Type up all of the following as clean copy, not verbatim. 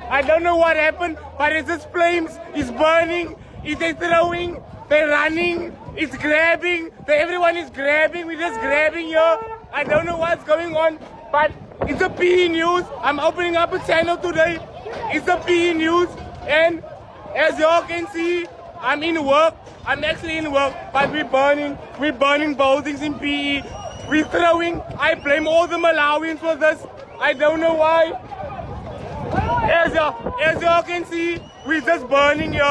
I don't know what happened, but it's just flames. It's burning. They're throwing. They're running. It's grabbing. Everyone is grabbing. We're just grabbing here. I don't know what's going on, but it's a PE News. I'm opening up a channel today. It's a PE News, and as y'all can see, I'm in work. I'm actually in work, but we're burning buildings in PE. We're throwing. I blame all the Malawians for this. I don't know why. As y'all can see, we're just burning here.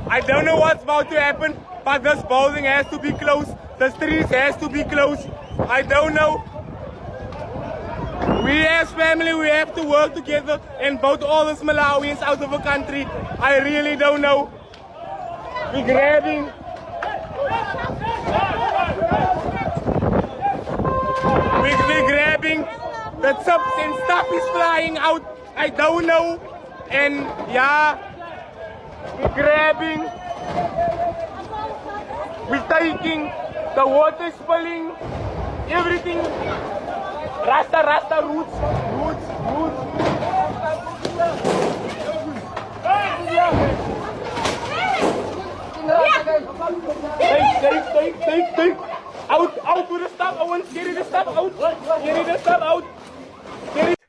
I don't know what's about to happen, but this building has to be closed. The streets has to be closed. I don't know. We as family, we have to work together and vote all these Malawians out of the country. I really don't know. We're grabbing. We're grabbing. The chips and stuff is flying out. I don't know. And yeah, we're grabbing. We're taking. The water spilling. Everything. Rasta, roots. Take. Out with the stuff. I want to get the stuff out. Get the stuff out.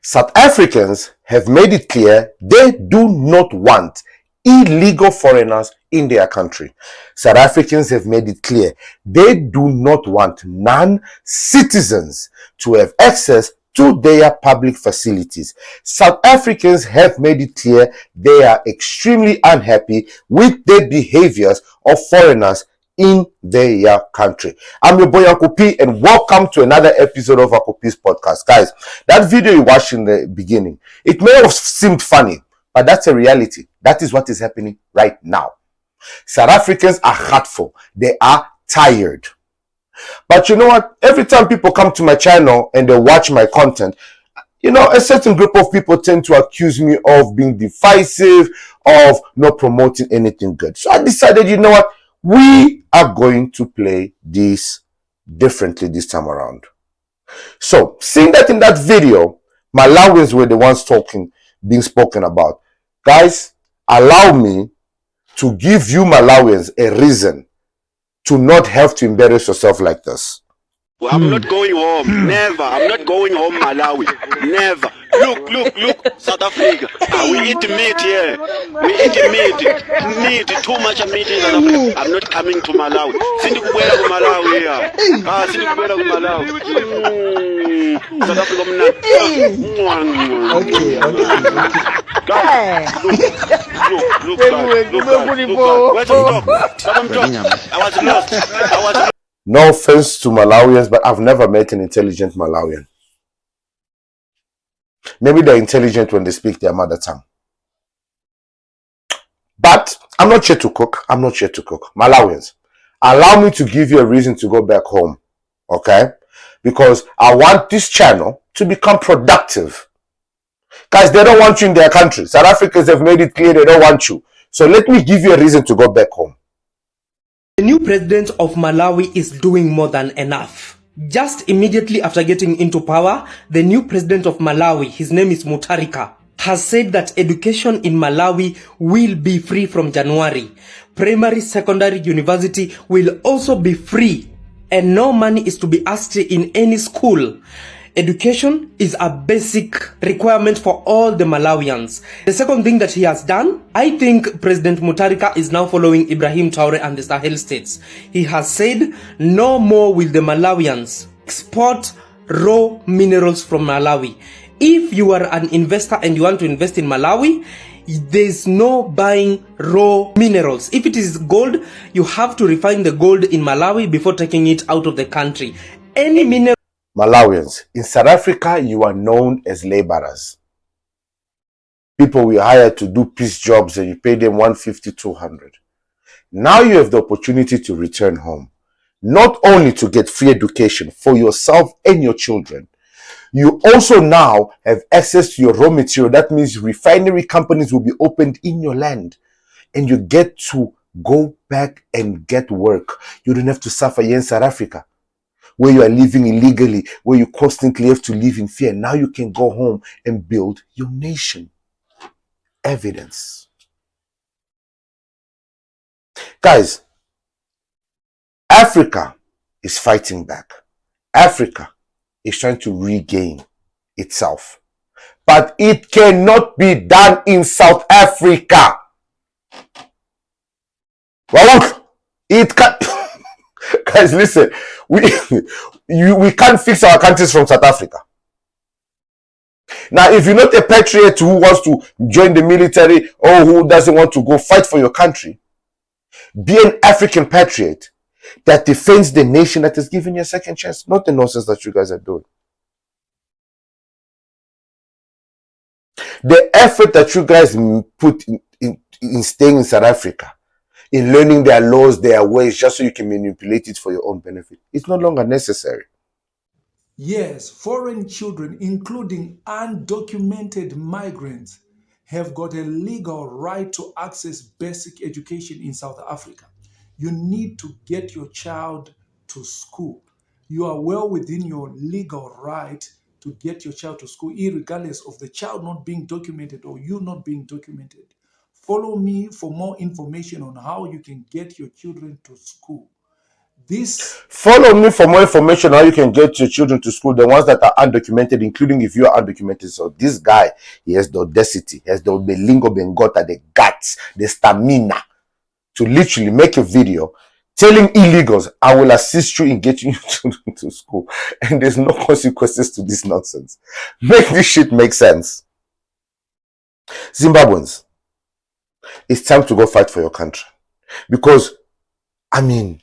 South Africans have made it clear they do not want illegal foreigners in their country. South Africans have made it clear they do not want non-citizens to have access to their public facilities. South Africans have made it clear they are extremely unhappy with the behaviors of foreigners in their country. I'm your boy Uncle P, and welcome to another episode of Uncle P's podcast. Guys, that video you watched in the beginning, it may have seemed funny, but that's a reality. That is what is happening right now. South Africans are hurtful. They are tired. But you know what? Every time people come to my channel and they watch my content, you know, a certain group of people tend to accuse me of being divisive, of not promoting anything good. So I decided, you know what? We are going to play this differently this time around. So, seeing that in that video, Malawians were the ones being spoken about. Guys, allow me to give you Malawians a reason to not have to embarrass yourself like this. Well, I'm not going home. Never. I'm not going home, Malawi. Never. Look, South Africa. We eat meat here. We eat meat. Too much meat in South Africa. I'm not coming to Malawi. Sindi kubwela ku Malawi here. Sindi kubwela ku Malawi. South Africa mna. Look. No offense to Malawians, but I've never met an intelligent Malawian. Maybe they're intelligent when they speak their mother tongue. But I'm not here to cook. Malawians, allow me to give you a reason to go back home. Okay? Because I want this channel to become productive. Guys, they don't want you in their country. South Africans have made it clear they don't want you. So let me give you a reason to go back home. The new president of Malawi is doing more than enough. Just immediately after getting into power, the new president of Malawi, his name is Mutharika, has said that education in Malawi will be free from January. Primary, secondary, university will also be free, and no money is to be asked in any school. Education is a basic requirement for all the Malawians. The second thing that he has done, I think President Mutharika is now following Ibrahim Traore and the Sahel states. He has said no more will the Malawians export raw minerals from Malawi. If you are an investor and you want to invest in Malawi, there's no buying raw minerals. If it is gold, you have to refine the gold in Malawi before taking it out of the country. Any mineral Malawians, in South Africa, you are known as laborers. People we hire to do piece jobs and you pay them 150, 200. Now you have the opportunity to return home. Not only to get free education for yourself and your children, you also now have access to your raw material. That means refinery companies will be opened in your land and you get to go back and get work. You don't have to suffer here in South Africa. where you are living illegally, where you constantly have to live in fear. Now you can go home and build your nation. Evidence. Guys, Africa is fighting back. Africa is trying to regain itself. But it cannot be done in South Africa. Raoul, it can. Guys, listen. We can't fix our countries from South Africa. Now, if you're not a patriot who wants to join the military or who doesn't want to go fight for your country, be an African patriot that defends the nation that has given you a second chance, not the nonsense that you guys are doing. The effort that you guys put in staying in South Africa, in learning their laws, their ways, just so you can manipulate it for your own benefit, it's no longer necessary. Yes, foreign children, including undocumented migrants, have got a legal right to access basic education in South Africa. You need to get your child to school. You are well within your legal right to get your child to school, irregardless of the child not being documented or you not being documented. Follow me for more information on how you can get your children to school. Follow me for more information on how you can get your children to school, the ones that are undocumented, including if you are undocumented. So this guy, he has the audacity, he has the belingo bengota, the guts, the stamina to literally make a video telling illegals, I will assist you in getting your children to school. And there's no consequences to this nonsense. Make this shit make sense. Zimbabweans, it's time to go fight for your country. Because, I mean,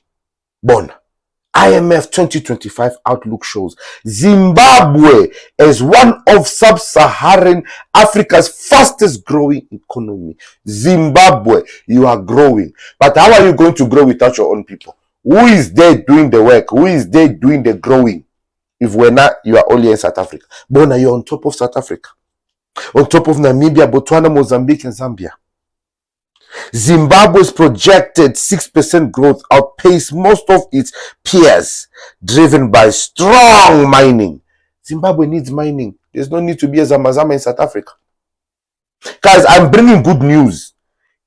IMF 2025 outlook shows Zimbabwe as one of sub-Saharan Africa's fastest growing economy. Zimbabwe, you are growing. But how are you going to grow without your own people? Who is there doing the work? Who is there doing the growing? If we're not, you are only in South Africa. Bona, you're on top of South Africa. On top of Namibia, Botswana, Mozambique, and Zambia. Zimbabwe's projected 6% growth outpaced most of its peers, driven by strong mining. Zimbabwe needs mining. There's no need to be a Zamazama in South Africa. Guys, I'm bringing good news.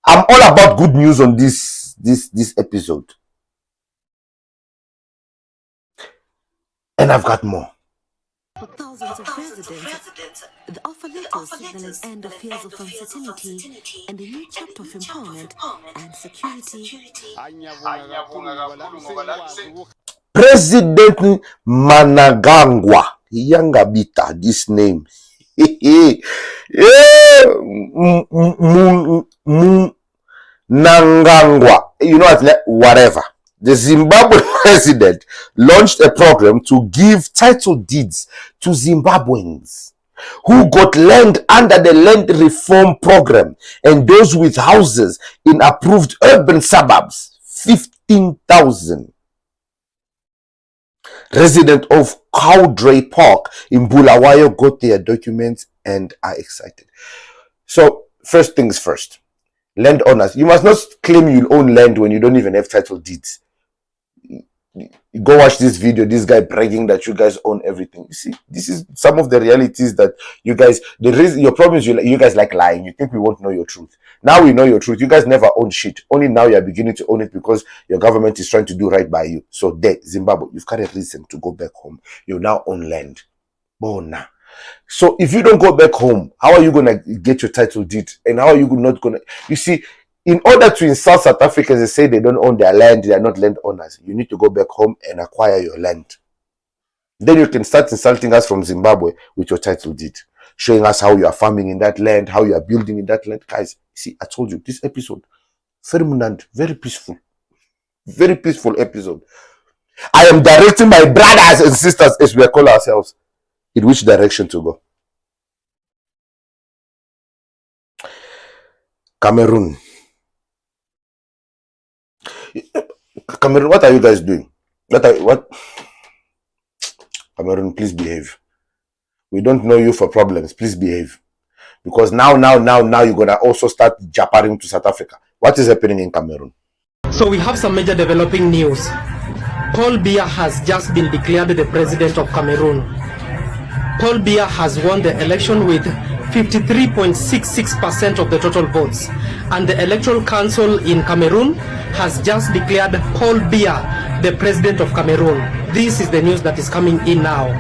I'm all about good news on this episode. And I've got more. For thousands of residents, the offer letter signal an end of fears of uncertainty and a new chapter of empowerment and security. President Managangwa, Yangabita, this name. Nangangwa, you know what, whatever. The Zimbabwe president launched a program to give title deeds to Zimbabweans who got land under the land reform program and those with houses in approved urban suburbs. 15,000. Residents of Cowdray Park in Bulawayo got their documents and are excited. So, first things first. Landowners, you must not claim you own land when you don't even have title deeds. Go watch this video, this guy bragging that you guys own everything. You see, this is some of the realities that you guys, the reason, your problem is you guys like lying. You think we won't know your truth. Now we know your truth. You guys never own shit. Only now you're beginning to own it because your government is trying to do right by you. So there, Zimbabwe, you've got a reason to go back home. You now own land. Bona. So if you don't go back home, how are you going to get your title deed? And how are you not going to, you see, in order to insult South Africans and say they don't own their land, they are not landowners, you need to go back home and acquire your land. Then you can start insulting us from Zimbabwe with your title deed, showing us how you are farming in that land, how you are building in that land. Guys, see, I told you, this episode, very munand, very peaceful episode. I am directing my brothers and sisters, as we call ourselves, in which direction to go. Cameroon, what are you guys doing? What? Cameroon, please behave. We don't know you for problems. Please behave. Because now you're gonna also start jabbering to South Africa. What is happening in Cameroon? So we have some major developing news. Paul Biya has just been declared the president of Cameroon. Paul Biya has won the election with 53.66% of the total votes, and the Electoral Council in Cameroon has just declared Paul Biya the president of Cameroon. This is the news that is coming in now.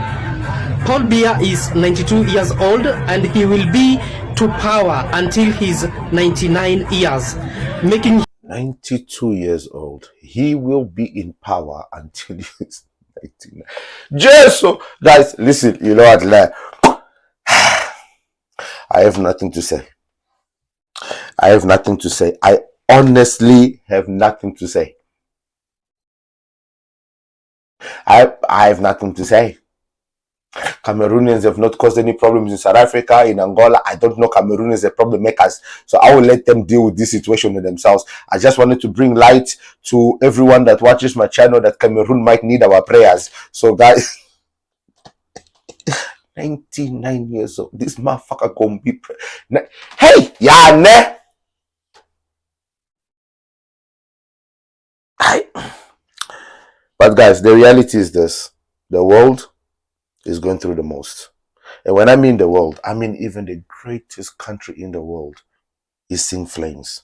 Paul Biya is 92 years old and he will be to power until he's 99 years, making 92 years old. He will be in power until he's 99. Just so, guys, listen, you know what, like, I have nothing to say. I have nothing to say. I honestly have nothing to say. I have nothing to say. Cameroonians have not caused any problems in South Africa, in Angola. I don't know Cameroonians are problem makers, so I will let them deal with this situation with themselves. I just wanted to bring light to everyone that watches my channel that Cameroon might need our prayers. So guys, 99 years old, this motherfucker gonna be hey, yeah, ne. But guys, the reality is this: the world is going through the most. And when I mean the world, I mean even the greatest country in the world is seeing flames.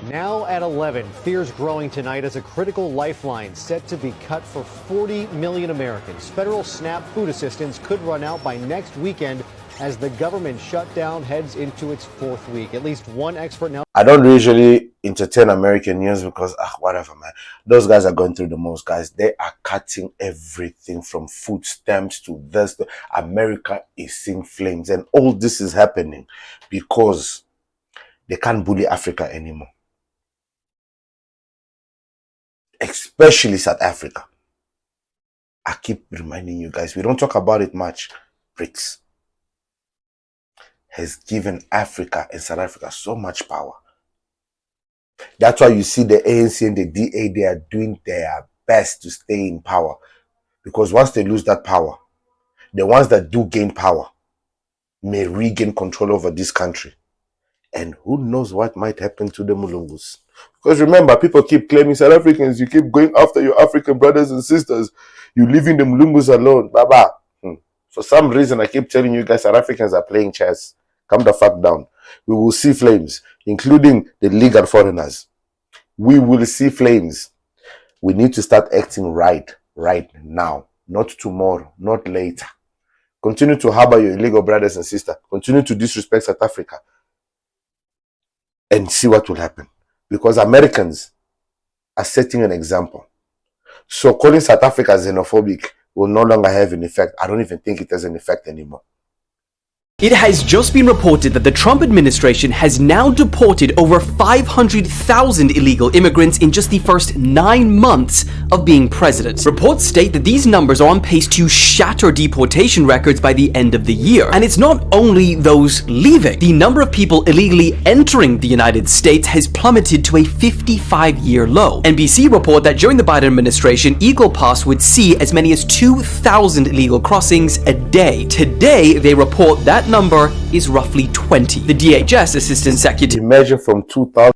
Now at 11, fears growing tonight as a critical lifeline set to be cut for 40 million Americans. Federal SNAP food assistance could run out by next weekend as the government shutdown heads into its fourth week. At least one expert now. I don't usually entertain American news because, whatever, man. Those guys are going through the most, guys. They are cutting everything from food stamps to this. America is seeing flames. And all this is happening because they can't bully Africa anymore. Especially South Africa. I keep reminding you guys, we don't talk about it much. BRICS has given Africa and South Africa so much power. That's why you see the ANC and the DA, they are doing their best to stay in power. Because once they lose that power, the ones that do gain power may regain control over this country. And who knows what might happen to the Mulungus. Because remember, people keep claiming South Africans, you keep going after your African brothers and sisters. You leaving the Mulungus alone. Baba. For some reason, I keep telling you guys, South Africans are playing chess. Calm the fuck down. We will see flames, including the legal foreigners. We will see flames. We need to start acting right now. Not tomorrow, not later. Continue to harbor your illegal brothers and sisters. Continue to disrespect South Africa. And see what will happen. Because Americans are setting an example. So calling South Africa xenophobic will no longer have an effect. I don't even think it has an effect anymore. It has just been reported that the Trump administration has now deported over 500,000 illegal immigrants in just the first 9 months of being president. Reports state that these numbers are on pace to shatter deportation records by the end of the year. And it's not only those leaving. The number of people illegally entering the United States has plummeted to a 55-year low. NBC report that during the Biden administration, Eagle Pass would see as many as 2,000 illegal crossings a day. Today, they report that number is roughly 20. The DHS Assistant Secretary Imagine from 2000.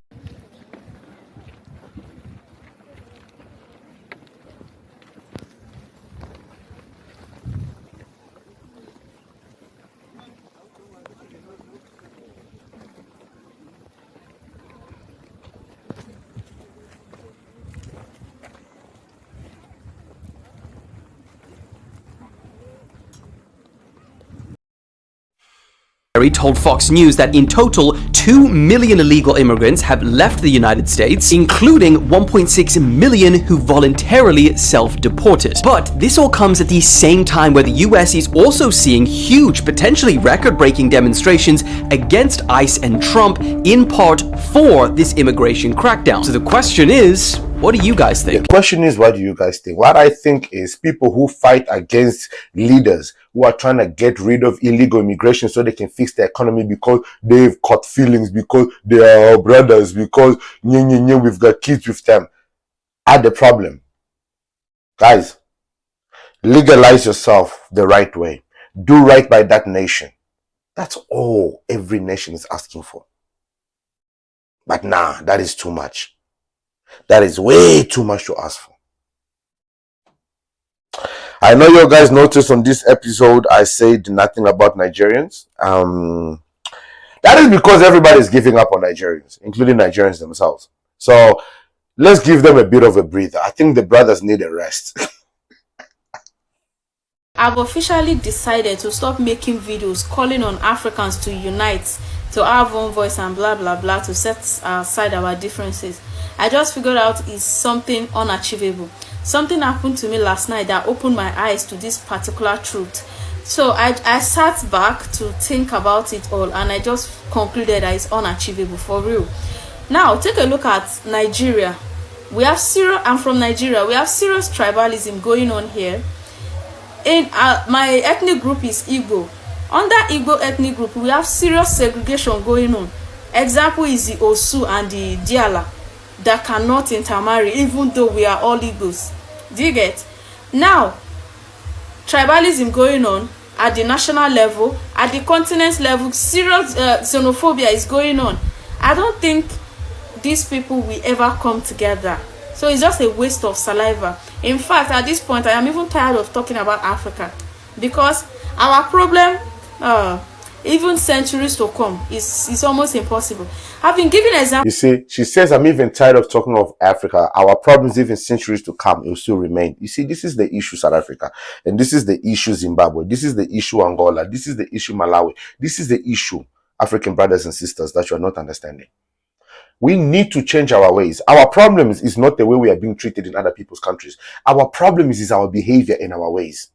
told Fox News that in total, 2 million illegal immigrants have left the United States, including 1.6 million who voluntarily self-deported. But this all comes at the same time where the US is also seeing huge, potentially record-breaking demonstrations against ICE and Trump, in part for this immigration crackdown. So the question is, what do you guys think? The question is, what do you guys think? What I think is people who fight against leaders who are trying to get rid of illegal immigration so they can fix the economy because they've caught feelings, because they are our brothers, because we've got kids with them, are the problem. Guys, legalize yourself the right way. Do right by that nation. That's all every nation is asking for. But nah, that is too much. That is way too much to ask for. I know you guys noticed on this episode I said nothing about Nigerians. That is because everybody is giving up on Nigerians, including Nigerians themselves. So let's give them a bit of a breather. I think the brothers need a rest. I've officially decided to stop making videos calling on Africans to unite, to have one voice and blah blah blah, to set aside our differences. I just figured out it's something unachievable. Something happened to me last night that opened my eyes to this particular truth. So I sat back to think about it all, and I just concluded that it's unachievable for real. Now take a look at Nigeria. I'm from Nigeria. We have serious tribalism going on here. In my ethnic group is Igbo. Under Igbo ethnic group, we have serious segregation going on. Example is the Osu and the Diala that cannot intermarry, even though we are all Igbos. Do you get? Now, tribalism going on at the national level, at the continent level, serious xenophobia is going on. I don't think these people will ever come together. So it's just a waste of saliva. In fact, at this point, I am even tired of talking about Africa, because our problem, even centuries to come, is almost impossible. I've been giving examples. You see, she says, I'm even tired of talking of Africa. Our problems, even centuries to come, will still remain. You see, this is the issue South Africa. And this is the issue Zimbabwe. This is the issue Angola. This is the issue Malawi. This is the issue African brothers and sisters that you are not understanding. We need to change our ways. Our problem is not the way we are being treated in other people's countries. Our problem is our behavior and our ways.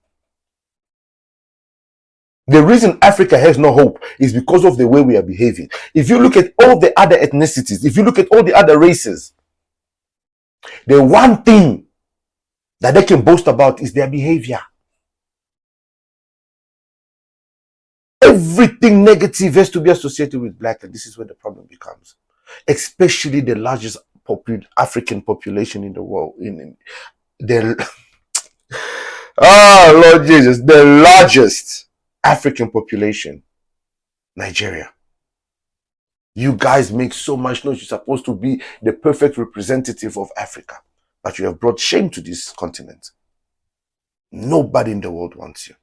The reason Africa has no hope is because of the way we are behaving. If you look at all the other ethnicities, if you look at all the other races, the one thing that they can boast about is their behavior. Everything negative has to be associated with black, and this is where the problem becomes. Especially the largest African population in the world. Lord Jesus, the largest African population, Nigeria. You guys make so much noise. You're supposed to be the perfect representative of Africa, but you have brought shame to this continent. Nobody in the world wants you.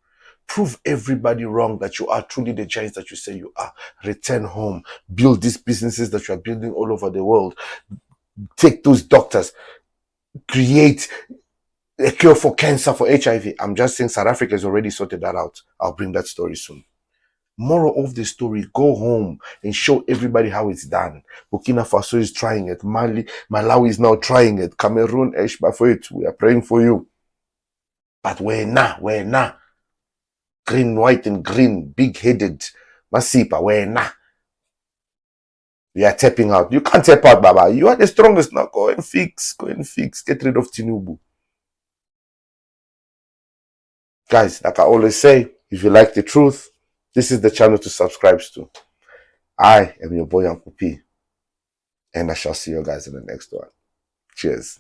Prove everybody wrong that you are truly the giants that you say you are. Return home. Build these businesses that you are building all over the world. Take those doctors. Create a cure for cancer, for HIV. I'm just saying South Africa has already sorted that out. I'll bring that story soon. Moral of the story, go home and show everybody how it's done. Burkina Faso is trying it. Malawi is now trying it. Cameroon, we are praying for you. But where now? Green, white, and green, big-headed, Masipa, where nah. We are tapping out. You can't tap out, Baba. You are the strongest now. Go and fix. Get rid of Tinubu. Guys, like I always say, if you like the truth, this is the channel to subscribe to. I am your boy Uncle P. And I shall see you guys in the next one. Cheers.